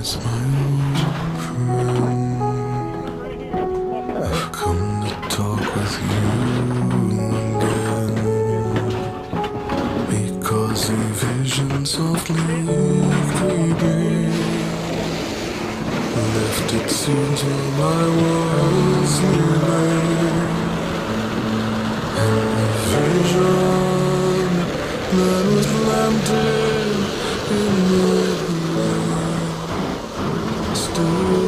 as my old friend. I've come to talk with you again, because a vision softly creeping left its seeds while I was sleeping, and the vision that was planted in my brain still